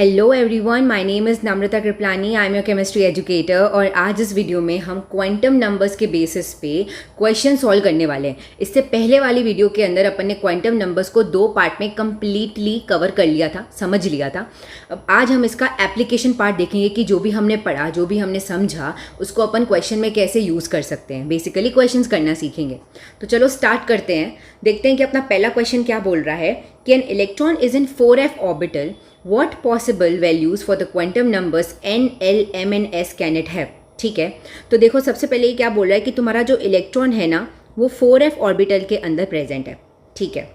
Hello everyone, my name is Namrata Kripalani. I am your chemistry educator और आज इस video में हम क्वांटम नंबर्स के बेसिस पे क्वेश्चन सॉल्व करने वाले हैं। इससे पहले वाली वीडियो के अंदर अपन ने क्वांटम नंबर्स को दो पार्ट में कम्प्लीटली कवर कर लिया था, समझ लिया था। अब आज हम इसका एप्लीकेशन पार्ट देखेंगे कि जो भी हमने पढ़ा, जो भी हमने समझा, उसको अपन क्वेश्चन में कैसे यूज़ कर सकते हैं। बेसिकली क्वेश्चंस करना सीखेंगे। तो चलो स्टार्ट करते हैं। देखते हैं कि अपना पहला क्वेश्चन क्या बोल रहा है कि an electron is in 4f orbital, what possible values for the quantum numbers n, l, m and s can it have। ठीक है, तो देखो सबसे पहले ये क्या बोल रहा है कि तुम्हारा जो इलेक्ट्रॉन है ना वो 4f ऑर्बिटल के अंदर प्रेजेंट है। ठीक है,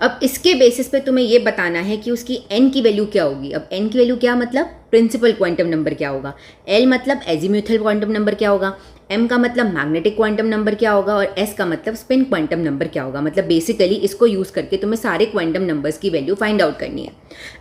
अब इसके बेसिस पे तुम्हें ये बताना है कि उसकी n की वैल्यू क्या होगी। अब n की वैल्यू क्या मतलब प्रिंसिपल क्वांटम नंबर क्या होगा, l मतलब एजीम्यूथल क्वांटम नंबर क्या होगा, m का मतलब मैग्नेटिक क्वांटम नंबर क्या होगा और s का मतलब स्पिन क्वांटम नंबर क्या होगा। मतलब बेसिकली इसको यूज़ करके तुम्हें सारे क्वांटम नंबर्स की वैल्यू फाइंड आउट करनी है।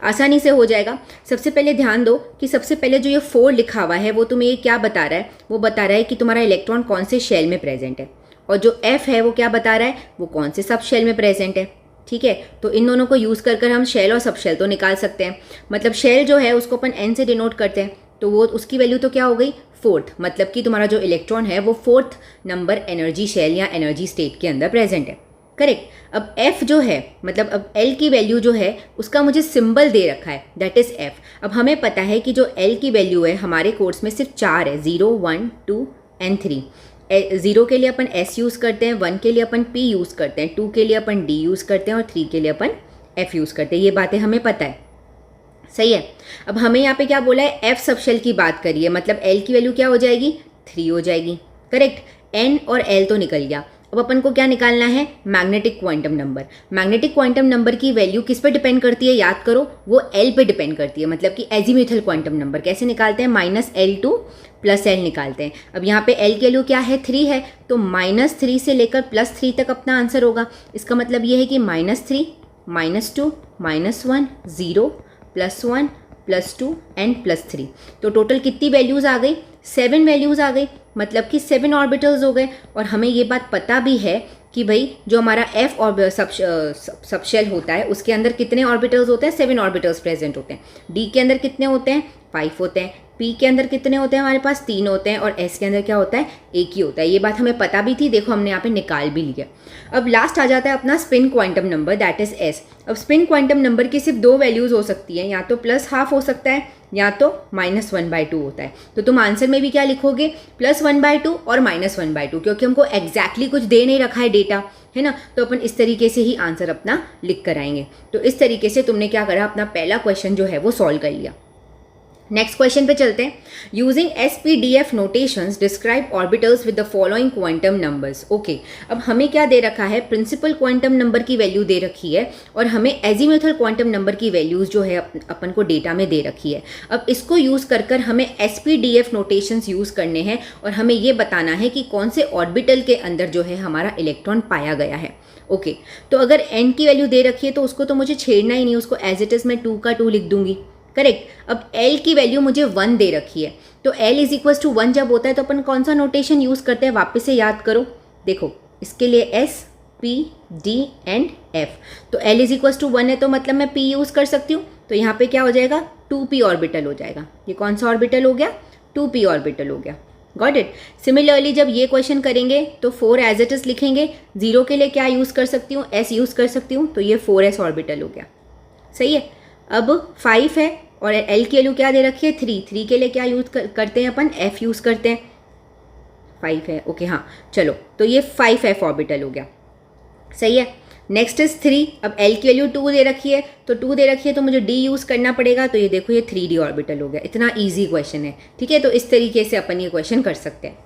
आसानी से हो जाएगा। सबसे पहले ध्यान दो कि सबसे पहले जो ये 4 लिखा हुआ है वो तुम्हें ये क्या बता रहा है, वो बता रहा है कि तुम्हारा इलेक्ट्रॉन कौन से शेल में प्रेजेंट है, और जो f है वो क्या बता रहा है, वो कौन से सब शेल में प्रेजेंट है। ठीक है, तो इन दोनों को यूज़ कर हम शेल और सब शेल तो निकाल सकते हैं। मतलब शेल जो है उसको अपन n से डिनोट करते हैं, तो वो उसकी वैल्यू तो क्या हो गई 4th, मतलब कि तुम्हारा जो इलेक्ट्रॉन है वो 4th नंबर एनर्जी शेल या एनर्जी स्टेट के अंदर प्रेजेंट है। करेक्ट। अब f जो है मतलब अब l की वैल्यू जो है उसका मुझे सिंबल दे रखा है, दैट इज़ f। अब हमें पता है कि जो l की वैल्यू है हमारे कोर्स में सिर्फ 4 है, 0, 1, 2 एंड 3। 0 के लिए अपन s यूज़ करते हैं, 1 के लिए अपन p यूज़ करते हैं, 2 के लिए अपन d यूज़ करते हैं और 3 के लिए अपन f यूज़ करते हैं। ये बातें हमें पता है, सही है। अब हमें यहाँ पे क्या बोला है, f सब शेल की बात करिए, मतलब l की वैल्यू क्या हो जाएगी 3 हो जाएगी। करेक्ट, n और l तो निकल गया। अब अपन को क्या निकालना है, magnetic quantum number. Magnetic quantum number की वैल्यू किस पे डिपेंड करती है, याद करो, वो l पे डिपेंड करती है। मतलब कि एजीम्यूथल क्वांटम नंबर कैसे निकालते हैं, -L2 + L निकालते हैं। अब यहाँ पे l की वैल्यू क्या है 3 है, तो -3 से लेकर +3 तक अपना आंसर होगा। इसका मतलब ये है कि -3, -2, -1, 0, +1, +2 एंड +3। तो टोटल कितनी वैल्यूज़ आ गई, 7 वैल्यूज़ आ गई, मतलब कि 7 ऑर्बिटल्स हो गए। और हमें ये बात पता भी है कि भाई जो हमारा f और सबशेल होता है उसके अंदर कितने ऑर्बिटल्स होते हैं, 7 ऑर्बिटल्स प्रेजेंट होते हैं। d के अंदर कितने होते हैं, 5 होते हैं। p के अंदर कितने होते हैं, हमारे पास 3 होते हैं। और s के अंदर क्या होता है, 1 ही होता है। ये बात हमें पता भी थी, देखो हमने यहाँ पे निकाल भी लिया। अब लास्ट आ जाता है अपना spin quantum number, that is s। अब स्पिन क्वांटम नंबर की सिर्फ 2 वैल्यूज़ हो सकती हैं, या तो +½ हो सकता है या तो -1/2 होता है। तो तुम आंसर में भी क्या लिखोगे, +1/2 और -1/2, क्योंकि हमको एग्जैक्टली कुछ दे नहीं रखा है डेटा, है ना। तो अपन इस तरीके से ही आंसर अपना लिख कर आएंगे। तो इस तरीके से तुमने क्या करा, अपना पहला क्वेश्चन जो है वो सॉल्व कर लिया। नेक्स्ट क्वेश्चन पे चलते हैं। Using SPDF notations describe orbitals with the following quantum numbers. Okay, अब हमें क्या दे रखा है, प्रिंसिपल क्वांटम नंबर की वैल्यू दे रखी है और हमें एजीम्यूथल क्वांटम नंबर की वैल्यूज जो है अपन को डेटा में दे रखी है। अब इसको यूज़ कर हमें SPDF नोटेशंस यूज़ करने हैं और हमें ये बताना है कि कौन से ऑर्बिटल के अंदर जो है हमारा इलेक्ट्रॉन पाया गया है। ओके, तो अगर n की वैल्यू दे रखी है तो उसको तो मुझे छेड़ना ही नहीं, उसको एज इट इज़ मैं 2 का 2 लिख दूंगी। करेक्ट। अब l की वैल्यू मुझे 1 दे रखी है, तो l = 1 जब होता है तो अपन कौन सा नोटेशन यूज़ करते हैं, वापस से याद करो। देखो इसके लिए s, p, d and f। तो l = 1 है तो मतलब मैं p यूज़ कर सकती हूँ। तो यहाँ पे क्या हो जाएगा, 2p ऑर्बिटल हो जाएगा। ये कौन सा ऑर्बिटल हो गया, 2p ऑर्बिटल हो गया। Got it. सिमिलरली जब ये क्वेश्चन करेंगे तो 4 एज इट इज लिखेंगे। 0 के लिए क्या यूज़ कर सकती हूँ, s यूज़ कर सकती हूँ, तो ये 4s ऑर्बिटल हो गया। सही है। अब 5 है और l की वैल्यू क्या दे रखी है 3। 3 के लिए क्या यूज़ करते हैं अपन, f यूज़ करते हैं। 5 है, ओके हाँ चलो, तो ये 5f ऑर्बिटल हो गया। सही है। Next is 3। अब l की वैल्यू 2 दे रखी है, तो 2 दे रखी है तो मुझे d यूज़ करना पड़ेगा। तो ये देखो ये 3d ऑर्बिटल हो गया। इतना ईजी क्वेश्चन है, ठीक है। तो इस तरीके से अपन ये क्वेश्चन कर सकते हैं।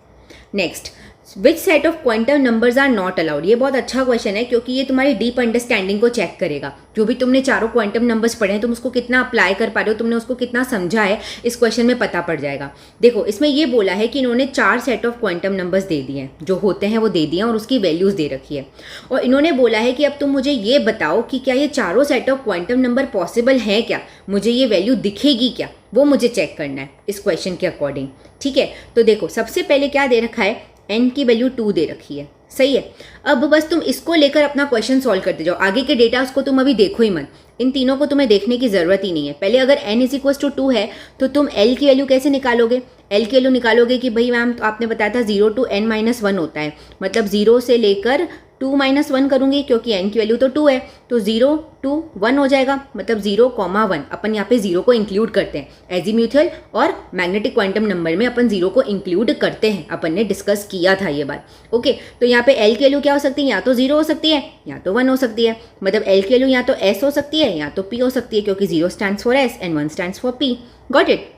Next, which set of quantum numbers are not allowed. ये बहुत अच्छा क्वेश्चन है क्योंकि ये तुम्हारी डीप अंडरस्टैंडिंग को चेक करेगा। जो भी तुमने चारों क्वांटम नंबर्स पढ़े हैं तुम उसको कितना अप्लाई कर पा रहे हो, तुमने उसको कितना समझा है, इस क्वेश्चन में पता पड़ जाएगा। देखो इसमें ये बोला है कि इन्होंने 4 set of quantum numbers they दिए हैं, जो होते हैं वो दे दिए हैं और उसकी वैल्यूज़ दे रखी है। और इन्होंने बोला है कि अब तुम मुझे ये बताओ कि क्या ये चारों set of quantum number possible है क्या, मुझे ये वैल्यू दिखेगी क्या, वो मुझे चेक करना है इस क्वेश्चन के अकॉर्डिंग। ठीक है, तो देखो सबसे पहले क्या दे रखा है, n की वैल्यू 2 दे रखी है। सही है। अब बस तुम इसको लेकर अपना क्वेश्चन सॉल्व करते जाओ, आगे के डेटा उसको तुम अभी देखो ही मत। इन तीनों को तुम्हें देखने की ज़रूरत ही नहीं है। पहले अगर n इज इक्वल टू 2 है तो तुम l की वैल्यू कैसे निकालोगे? l की वैल्यू निकालोगे कि भाई मैम तो आपने बताया था 0 to n - 1 होता है, मतलब 0 से लेकर 2 - 1 करूँगी क्योंकि n की वैल्यू तो 2 है, तो 0 to 1 हो जाएगा, मतलब 0, 1। अपन यहाँ पे 0 को इंक्लूड करते हैं। एजीम्यूथल और मैग्नेटिक क्वांटम नंबर में अपन 0 को इंक्लूड करते हैं, अपन ने डिस्कस किया था ये बात। ओके, तो यहाँ पे l की वैल्यू क्या हो सकती है? या तो 0 हो सकती है या तो 1 हो सकती है, मतलब l की वैल्यू या तो s हो सकती है या तो p हो सकती है, क्योंकि 0 stands for s and 1 stands for p। Got it?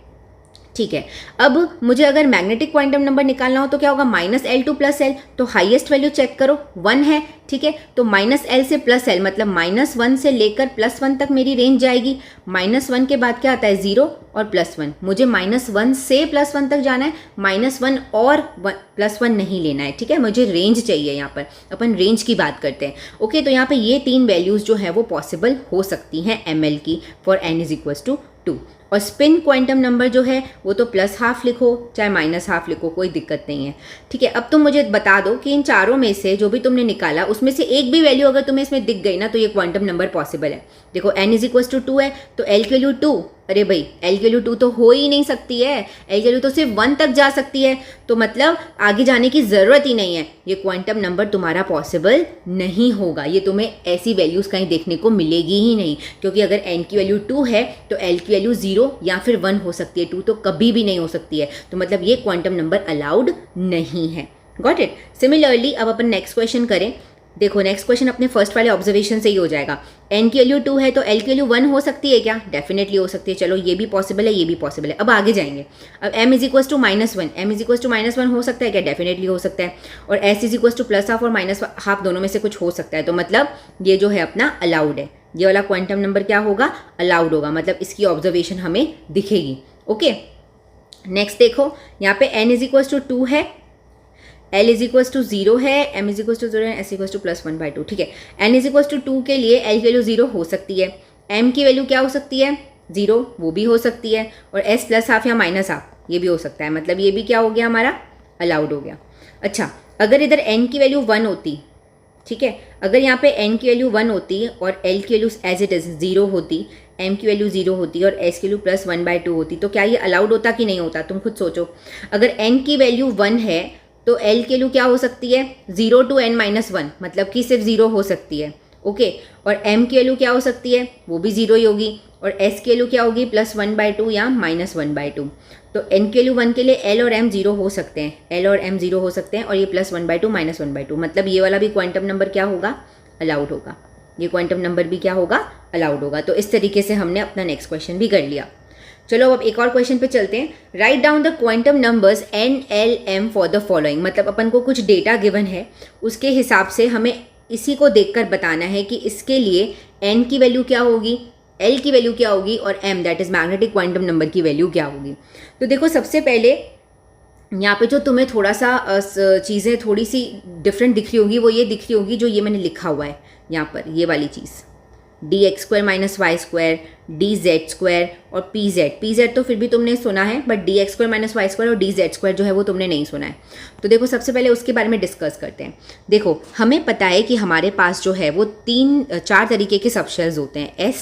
ठीक है, अब मुझे अगर मैग्नेटिक क्वांटम नंबर निकालना हो तो क्या होगा? -l टू +l, तो हाईएस्ट वैल्यू चेक करो 1 है, ठीक है, तो -l से +l मतलब -1 से लेकर +1 तक मेरी रेंज जाएगी। -1 के बाद क्या आता है? 0 और +1। मुझे -1 से +1 तक जाना है, -1 और +1 नहीं लेना है, ठीक है, मुझे रेंज चाहिए। यहाँ पर अपन रेंज की बात करते हैं। ओके, तो यहाँ पे ये 3 वैल्यूज़ जो है वो पॉसिबल हो सकती हैं ml की for n is equal to 2। और स्पिन क्वांटम नंबर जो है वो तो +½ लिखो चाहे -½ लिखो, कोई दिक्कत नहीं है, ठीक है। अब तुम मुझे बता दो कि इन चारों में से जो भी तुमने निकाला उसमें से एक भी वैल्यू अगर तुम्हें इसमें दिख गई ना तो ये क्वांटम नंबर पॉसिबल है। देखो n इज इक्वल टू 2 है तो l की वैल्यू 2, अरे भाई l की वैल्यू 2 तो हो ही नहीं सकती है, l की वैल्यू तो सिर्फ 1 तक जा सकती है, तो मतलब आगे जाने की ज़रूरत ही नहीं है, ये क्वांटम नंबर तुम्हारा पॉसिबल नहीं होगा। ये तुम्हें ऐसी वैल्यूज़ कहीं देखने को मिलेगी ही नहीं, क्योंकि अगर n की वैल्यू 2 है तो l की वैल्यू 0 या फिर 1 हो सकती है, 2 तो कभी भी नहीं हो सकती है, तो मतलब ये क्वांटम नंबर अलाउड नहीं है। Got it? सिमिलरली अब अपन नेक्स्ट क्वेश्चन करें। देखो नेक्स्ट क्वेश्चन अपने फर्स्ट वाले ऑब्जर्वेशन से ही हो जाएगा। n की वैल्यू 2 है तो l की वैल्यू 1 हो सकती है क्या? डेफिनेटली हो सकती है। चलो ये भी पॉसिबल है, ये भी पॉसिबल है। अब आगे जाएंगे। अब m is equal to -1, m is equal to -1 हो सकता है क्या? डेफिनेटली हो सकता है। और s इज इक्वल टू +½ और -½ दोनों में से कुछ हो सकता है, तो मतलब ये जो है अपना अलाउड है। ये वाला क्वांटम नंबर क्या होगा? अलाउड होगा, मतलब इसकी ऑब्जर्वेशन हमें दिखेगी। ओके, नेक्स्ट देखो यहाँ पे n इज इक्वल टू 2 है, l इज इक्वल टू 0 है, m इज इक्वल टू 0 है, s इक्वल टू +1/2, ठीक है। n इज इक्वल टू 2 के लिए l की वैल्यू 0 हो सकती है, m की वैल्यू क्या हो सकती है? 0, वो भी हो सकती है, और s +½ या -½ ये भी हो सकता है, मतलब ये भी क्या हो गया हमारा? अलाउड हो गया। अच्छा, अगर इधर n की वैल्यू 1 होती, ठीक है, अगर यहाँ पे n की वैल्यू 1 होती और l की वैल्यू एज इट इज़ 0 होती, m की वैल्यू 0 होती और s की वैल्यू +1/2 होती, तो क्या ये अलाउड होता कि नहीं होता? तुम खुद सोचो। अगर n की वैल्यू 1 है तो l की वैल्यू क्या हो सकती है? 0 to n - 1, मतलब कि सिर्फ 0 हो सकती है। ओके, और m की वैल्यू क्या हो सकती है? वो भी 0 ही होगी, और s की वैल्यू क्या होगी? +1/2 या -1/2। तो n की वैल्यू 1 के लिए l और m 0 हो सकते हैं, l और m 0 हो सकते हैं, और ये +1/2 -1/2, मतलब ये वाला भी क्वांटम नंबर क्या होगा? अलाउड होगा। ये क्वांटम नंबर भी क्या होगा? अलाउड होगा। तो इस तरीके से हमने अपना नेक्स्ट क्वेश्चन भी कर लिया। चलो अब एक और क्वेश्चन पे चलते हैं। Write down the quantum numbers n, l, m for the following, मतलब अपन को कुछ डेटा गिवन है, उसके हिसाब से हमें इसी को देखकर बताना है कि इसके लिए n की वैल्यू क्या होगी, l की वैल्यू क्या होगी, और m that is magnetic quantum number की वैल्यू क्या होगी। तो देखो सबसे पहले यहाँ पे जो तुम्हें थोड़ा सा चीज़ें थोड़ी सी डिफरेंट दिख रही होगी, वो ये दिख रही होगी जो ये मैंने लिखा हुआ है यहाँ पर, ये वाली चीज़ dx² - y², dz² और pz तो फिर भी तुमने सुना है, बट dx² - y² और dz² जो है वो तुमने नहीं सुना है। तो देखो सबसे पहले उसके बारे में डिस्कस करते हैं। देखो हमें पता है कि हमारे पास जो है वो 4 तरीके के सबशेल्स होते हैं, s,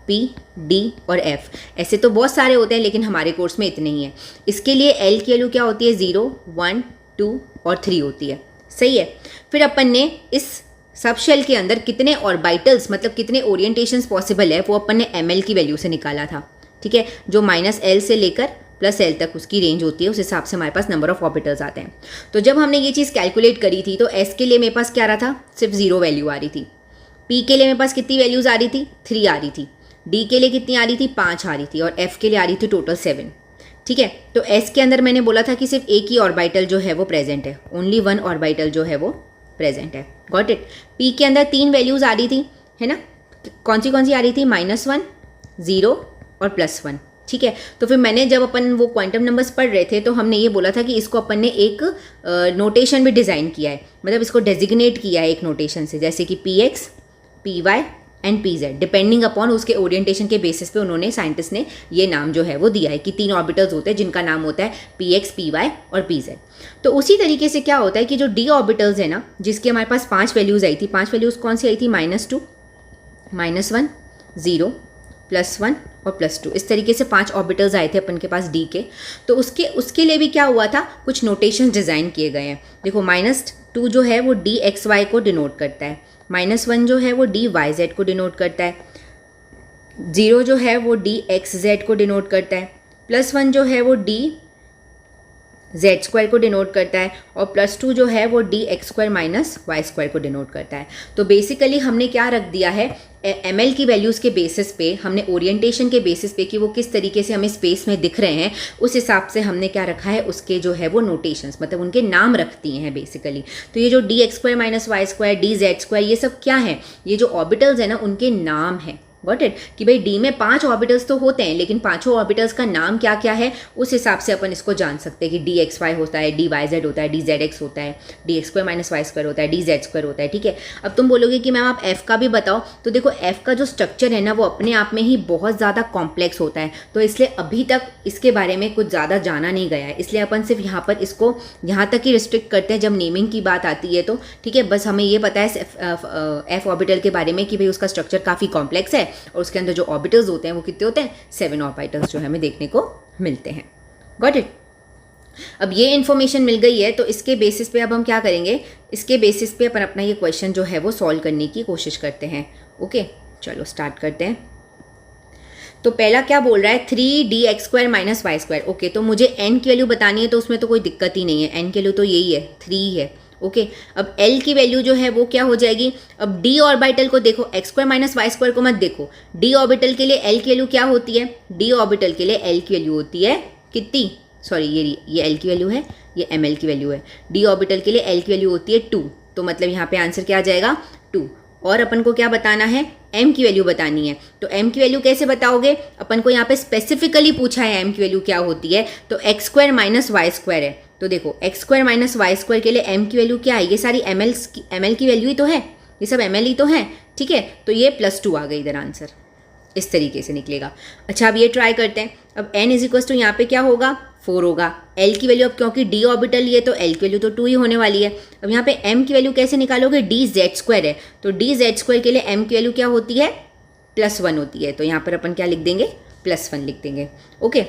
p, d और f। ऐसे तो बहुत सारे होते हैं लेकिन हमारे कोर्स में इतने ही हैं। इसके लिए l की वैल्यू क्या होती है? 0, 1, 2 और 3 होती है, सही है। फिर अपन ने इस सब शेल के अंदर कितने ऑर्बिटल्स, मतलब कितने ओरिएंटेशंस पॉसिबल है, वो अपन ने ml की वैल्यू से निकाला था, ठीक है, जो -l से लेकर +l तक उसकी रेंज होती है, उस हिसाब से हमारे पास नंबर ऑफ ऑर्बिटल्स आते हैं। तो जब हमने ये चीज़ कैलकुलेट करी थी तो s के लिए मेरे पास क्या रहा था? सिर्फ 0 वैल्यू आ रही थी। p के लिए मेरे पास कितनी वैल्यूज़ आ रही थी? 3 आ रही थी। d के लिए कितनी आ रही थी? 5 आ रही थी। और f के लिए आ रही थी टोटल 7, ठीक है। तो s के अंदर मैंने बोला था कि सिर्फ एक ही ऑर्बिटल जो है वो प्रेजेंट है, ओनली 1 ऑर्बिटल जो है वो प्रेजेंट है। Got it? p के अंदर 3 वैल्यूज़ आ रही थी, है ना, कौन सी आ रही थी? -1, 0 और +1, ठीक है। तो फिर मैंने जब अपन वो क्वांटम नंबर्स पढ़ रहे थे तो हमने ये बोला था कि इसको अपन ने एक नोटेशन भी डिज़ाइन किया है, मतलब इसको डेजिग्नेट किया है एक नोटेशन से, जैसे कि px, py and pz, depending upon उसके ओरिएंटेशन के बेसिस पे उन्होंने साइंटिस्ट ने ये नाम जो है वो दिया है कि 3 ऑर्बिटल्स होते हैं जिनका नाम होता है px, py और pz। तो उसी तरीके से क्या होता है कि जो d ऑर्बिटल्स है ना, जिसकी हमारे पास 5 वैल्यूज़ आई थी, 5 वैल्यूज़ कौन सी आई थी? -2, -1, 0, +1 और +2, इस तरीके से 5 ऑर्बिटल्स आए थे अपन के पास डी के। तो उसके लिए भी क्या हुआ था, कुछ नोटेशन डिज़ाइन किए गए हैं। देखो -2 जो है वो dxy को डिनोट करता है, -1 जो है वो dyz को डिनोट करता है, 0 जो है वो dxz को डिनोट करता है, +1 जो है वो dz² को डिनोट करता है, और +2 जो है वो dx² - y² को डिनोट करता है। तो बेसिकली हमने क्या रख दिया है, ml की वैल्यूज़ के बेसिस पे, हमने ओरिएंटेशन के बेसिस पे कि वो किस तरीके से हमें स्पेस में दिख रहे हैं, उस हिसाब से हमने क्या रखा है, उसके जो है वो नोटेशंस, मतलब उनके नाम रख दिए हैं बेसिकली। तो ये जो dx² - y², dz², ये सब क्या है, ये जो ऑर्बिटल्स है ना, उनके नाम हैं। गॉट इट, कि भाई डी में 5 ऑर्बिटल्स तो होते हैं, लेकिन 5 ऑर्बिटल्स का नाम क्या क्या है, उस हिसाब से अपन इसको जान सकते हैं कि dxy होता है, dyz होता है, dzx होता है, dx² - y² होता है, dz² होता है। ठीक है, अब तुम बोलोगे कि मैम आप f का भी बताओ, तो देखो f का जो स्ट्रक्चर है ना, वो अपने आप में ही बहुत ज़्यादा कॉम्प्लेक्स होता है, तो इसलिए अभी तक इसके बारे में कुछ ज़्यादा जाना नहीं गया है, इसलिए अपन सिर्फ यहाँ पर इसको यहाँ तक ही रिस्ट्रिक्ट करते हैं जब नेमिंग की बात आती है। तो ठीक है, बस हमें ये पता है f ऑर्बिटल के बारे में कि भाई उसका स्ट्रक्चर काफ़ी कॉम्प्लेक्स है, और उसके अंदर जो ऑर्बिटल्स होते हैं वो कितने होते हैं, 7 ऑर्बिटल्स जो हमें देखने को मिलते हैं। Got it. अब ये इन्फॉर्मेशन मिल गई है, तो इसके बेसिस पे अब हम क्या करेंगे, इसके बेसिस पे अपन अपना ये क्वेश्चन जो है वो सॉल्व करने की कोशिश करते हैं। ओके, चलो स्टार्ट करते हैं। तो पहला क्या बोल रहा है, 3dx² - y²। ओके, तो मुझे n की वैल्यू बतानी है, तो उसमें तो कोई दिक्कत ही नहीं है, n की वैल्यू तो यही है, 3 है। ओके, अब L की वैल्यू जो है वो क्या हो जाएगी, अब d ऑर्बिटल को देखो, x² - y² को मत देखो, d ऑर्बिटल के लिए L की वैल्यू क्या होती है, d ऑर्बिटल के लिए L की वैल्यू होती है कितनी, सॉरी ये L की वैल्यू है, ये ml की वैल्यू है, d ऑर्बिटल के लिए L की वैल्यू होती है 2, तो मतलब यहाँ पे आंसर क्या आ जाएगा 2। और अपन को क्या बताना है, m की वैल्यू बतानी है। तो m की वैल्यू कैसे बताओगे, अपन को यहाँ पे स्पेसिफिकली पूछा है m की वैल्यू क्या होती है, तो x² - y² है। तो देखो x² - y² के लिए m की वैल्यू क्या है, ये सारी ml की वैल्यू ही तो है, ये सब ml ही तो है। ठीक है, तो ये +2 आ गई इधर आंसर, इस तरीके से निकलेगा। अच्छा, अब ये ट्राई करते हैं। अब n = यहाँ पे क्या होगा, 4 होगा। L की वैल्यू, अब क्योंकि d ऑर्बिटल ये, तो L की वैल्यू तो 2 ही होने वाली है। अब यहाँ पे m की वैल्यू कैसे निकालोगे, dz² है, तो dz² के लिए m की वैल्यू क्या होती है, +1 होती है, तो यहाँ पर अपन क्या लिख देंगे, +1 लिख देंगे। Okay,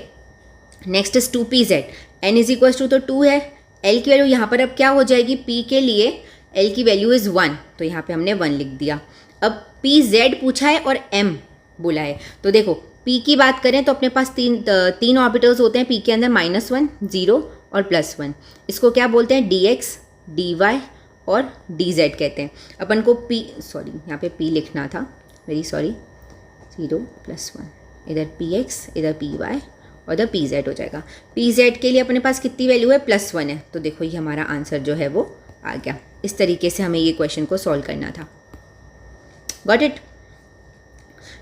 next is 2pz, n = तो 2 है, L की वैल्यू यहाँ पर अब क्या हो जाएगी, p के लिए L की वैल्यू इज़ 1, तो यहाँ पे हमने 1 लिख दिया। अब pz पूछा है और m बोला है, तो देखो p की बात करें तो अपने पास तीन ऑर्बिटल्स होते हैं p के अंदर, -1, 0 और +1। इसको क्या बोलते हैं, dx, dy और dz कहते हैं। अपन को यहाँ पे p लिखना था, वेरी सॉरी, 0 +1, इधर px, इधर py और इधर pz हो जाएगा। pz के लिए अपने पास कितनी वैल्यू है, +1 है, तो देखो ये हमारा आंसर जो है वो आ गया। इस तरीके से हमें ये क्वेश्चन को सॉल्व करना था। Got it.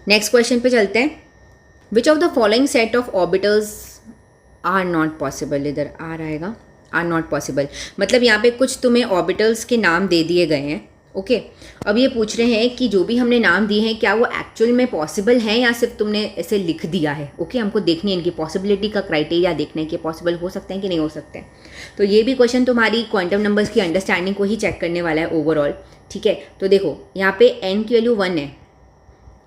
नेक्स्ट क्वेश्चन पे चलते हैं। Which of the following set of orbitals are not possible, इधर आर आएगा, आर नॉट पॉसिबल, मतलब यहाँ पे कुछ तुम्हें ऑर्बिटल्स के नाम दे दिए गए हैं। ओके, अब ये पूछ रहे हैं कि जो भी हमने नाम दिए हैं क्या वो एक्चुअल में पॉसिबल हैं या सिर्फ तुमने ऐसे लिख दिया है। ओके, हमको देखनी है इनकी पॉसिबिलिटी का क्राइटेरिया, देखना है कि पॉसिबल हो सकते हैं कि नहीं हो सकते हैं। तो ये भी क्वेश्चन तुम्हारी क्वांटम नंबर्स की अंडरस्टैंडिंग को ही चेक करने वाला है ओवरऑल। ठीक है, तो देखो यहाँ पे n की वैल्यू 1 है,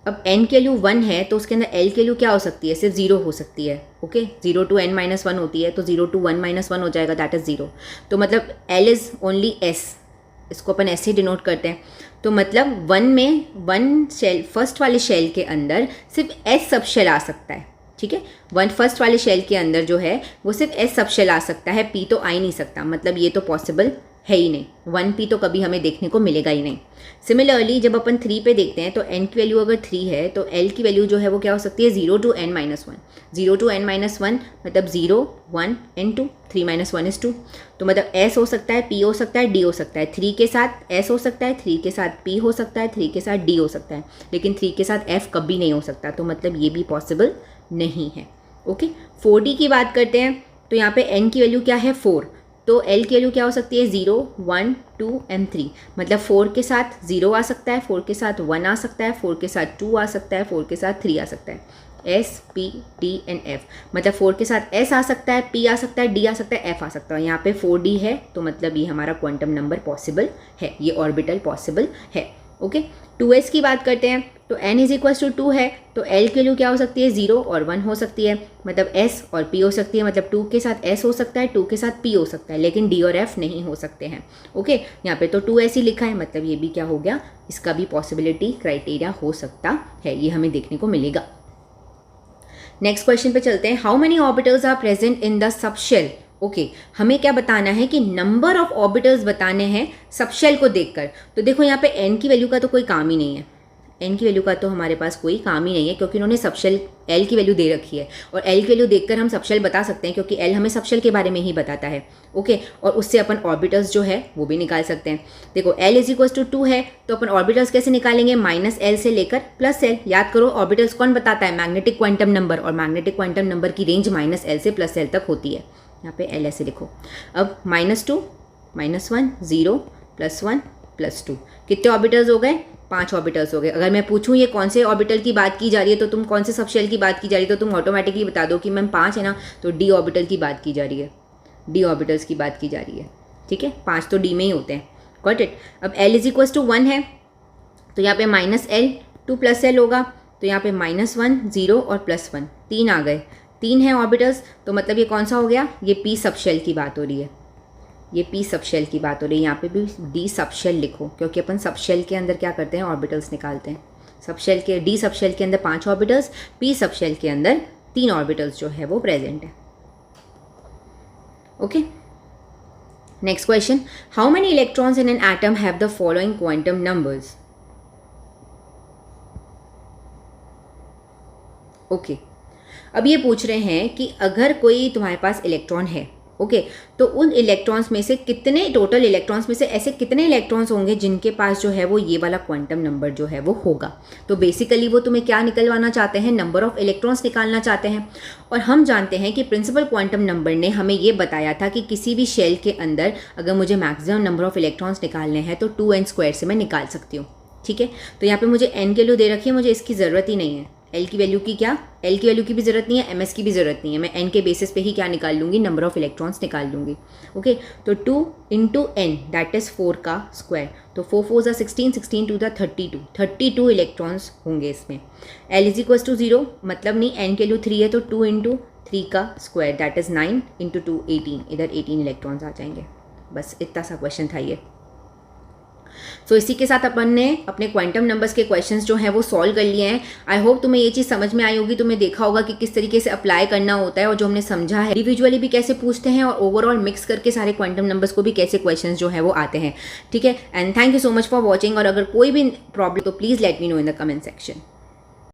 अब n की वैल्यू 1 है तो उसके अंदर l की वैल्यू क्या हो सकती है, सिर्फ 0 हो सकती है। ओके, 0 to n - 1 होती है, तो 0 to 1 - 1 हो जाएगा, दैट इज़ 0। तो मतलब l इज़ ओनली s, इसको अपन ऐसे डिनोट करते हैं। तो मतलब 1 में 1 शेल, फर्स्ट वाले शेल के अंदर सिर्फ s सब शेल आ सकता है। ठीक है, 1 फर्स्ट वाले शेल के अंदर जो है वो सिर्फ s सब शेल आ सकता है, p तो आ ही नहीं सकता, मतलब ये तो पॉसिबल है ही नहीं, 1p तो कभी हमें देखने को मिलेगा ही नहीं। सिमिलरली जब अपन 3 पे देखते हैं तो n की वैल्यू अगर 3 है तो l की वैल्यू जो है वो क्या हो सकती है, 0 to n - 1, 0 to n - 1 मतलब 0, 1 and 2, 3 - 1 is 2, तो मतलब s हो सकता है, p हो सकता है, d हो सकता है। 3 के साथ s हो सकता है, 3 के साथ p हो सकता है, 3 के साथ d हो सकता है, लेकिन 3 के साथ f कभी नहीं हो सकता, तो मतलब ये भी पॉसिबल नहीं है। ओके, 4d की बात करते हैं तो यहाँ पे n की वैल्यू क्या है, 4, तो L की वैल्यू क्या हो सकती है, 0, 1, 2 and 3, मतलब 4 के साथ 0 आ सकता है, 4 के साथ 1 आ सकता है, 4 के साथ 2 आ सकता है, 4 के साथ 3 आ सकता है। S, P, D and F, मतलब 4 के साथ S आ सकता है, P आ सकता है, D आ सकता है, F आ सकता है। यहाँ पे 4D है, तो मतलब ये हमारा क्वांटम नंबर पॉसिबल है, ये ऑर्बिटल पॉसिबल है। ओके, 2s की बात करते हैं तो n इज इक्वल टू 2 है तो l की वैल्यू क्या हो सकती है 0 और 1 हो सकती है, मतलब s और p हो सकती है, मतलब 2 के साथ s हो सकता है, 2 के साथ p हो सकता है, लेकिन d और f नहीं हो सकते हैं। ओके, यहाँ पे तो 2s ही लिखा है, मतलब ये भी क्या हो गया, इसका भी पॉसिबिलिटी क्राइटेरिया हो सकता है, ये हमें देखने को मिलेगा। नेक्स्ट क्वेश्चन पे चलते हैं। How many orbitals are present in the subshell. Okay, हमें क्या बताना है कि नंबर ऑफ ऑर्बिटल्स बताने हैं सबशेल को देखकर। तो देखो यहाँ पे n की वैल्यू का तो कोई काम ही नहीं है, n की वैल्यू का तो हमारे पास कोई काम ही नहीं है, क्योंकि उन्होंने सबशेल l की वैल्यू दे रखी है, और l की वैल्यू देखकर हम सबशेल बता सकते हैं, क्योंकि l हमें सबशेल के बारे में ही बताता है। ओके, और उससे अपन ऑर्बिटल्स जो है वो भी निकाल सकते हैं। देखो l इज इक्वल टू 2 है तो अपन ऑर्बिटल्स कैसे निकालेंगे, -l से लेकर +l। याद करो ऑर्बिटल्स कौन बताता है, मैग्नेटिक क्वांटम नंबर, और मैग्नेटिक क्वांटम नंबर की रेंज -l से +l तक होती है। यहाँ पे l ऐसे लिखो। अब -2 -1 0 +1 +2 कितने ऑर्बिटल्स हो गए, 5 ऑर्बिटल्स हो गए। अगर मैं पूछूं ये कौन से ऑर्बिटल की बात की जा रही है, तो तुम कौन से सबशेल की बात की जा रही है, तो तुम ऑटोमेटिकली बता दो कि मैम 5 है ना, तो डी ऑर्बिटल की बात की जा रही है, डी ऑर्बिटल्स की बात की जा रही है। ठीक है, 5 तो डी में ही होते हैं। Got it. अब l इज इक्वल टू 1 है तो यहाँ पे -l 2 +l होगा, तो यहाँ पे -1 0 और +1 3 आ गए, 3 है ऑर्बिटल्स, तो मतलब ये कौन सा हो गया, ये p सबशेल की बात हो रही है, ये p सबशेल की बात हो रही है। यहाँ पे भी d सबशेल लिखो, क्योंकि अपन सबशेल के अंदर क्या करते हैं, ऑर्बिटल्स निकालते हैं। सबशेल के d सबशेल के अंदर 5 ऑर्बिटल्स, p सबशेल के अंदर 3 ऑर्बिटल्स जो है वो प्रेजेंट है। Okay, next question. How many electrons in an atom have the following quantum numbers. Okay, अब ये पूछ रहे हैं कि अगर कोई तुम्हारे पास इलेक्ट्रॉन है, ओके, तो उन इलेक्ट्रॉन्स में से कितने, टोटल इलेक्ट्रॉन्स में से ऐसे कितने इलेक्ट्रॉन्स होंगे जिनके पास जो है वो ये वाला क्वांटम नंबर जो है वो होगा। तो बेसिकली वो तुम्हें क्या निकलवाना चाहते हैं, नंबर ऑफ इलेक्ट्रॉन्स निकालना चाहते हैं। और हम जानते हैं कि प्रिंसिपल क्वांटम नंबर ने हमें ये बताया था कि किसी भी शेल के अंदर अगर मुझे मैक्सिमम नंबर ऑफ इलेक्ट्रॉन्स निकालने हैं तो 2n² से मैं निकाल सकती हूँ। ठीक है, तो यहाँ पे मुझे n की वैल्यू दे रखी है, मुझे इसकी ज़रूरत ही नहीं है। l की वैल्यू की क्या, l की वैल्यू की भी ज़रूरत नहीं है, ms की भी ज़रूरत नहीं है, मैं n के बेसिस पे ही क्या निकाल लूँगी, नंबर ऑफ इलेक्ट्रॉन्स निकाल लूँगी। ओके, तो 2 × n दैट इज़ 4 का स्क्वायर, तो 4 4 ज़ा 16, 16 2 ज़ा 32 इलेक्ट्रॉन्स होंगे इसमें। l इज इक्वल टू 0, मतलब नहीं, n के वैल्यू 3 है तो 2 × 3 का स्क्वायर दैट इज़ 9 × 2 18, इधर 18 इलेक्ट्रॉन्स आ जाएंगे। बस इतना सा क्वेश्चन था ये। सो इसी के साथ अपन ने अपने क्वांटम नंबर्स के क्वेश्चंस जो हैं वो सॉल्व कर लिए हैं। आई होप तुम्हें ये चीज़ समझ में आई होगी, तुम्हें देखा होगा कि किस तरीके से अप्लाई करना होता है, और जो हमने समझा है इंडिविजुअली भी कैसे पूछते हैं, और ओवरऑल मिक्स करके सारे क्वांटम नंबर्स को भी कैसे क्वेश्चंस जो है वो आते हैं। ठीक है, and thank you so much for watching. और अगर कोई भी प्रॉब्लम तो please let me know in the comment section.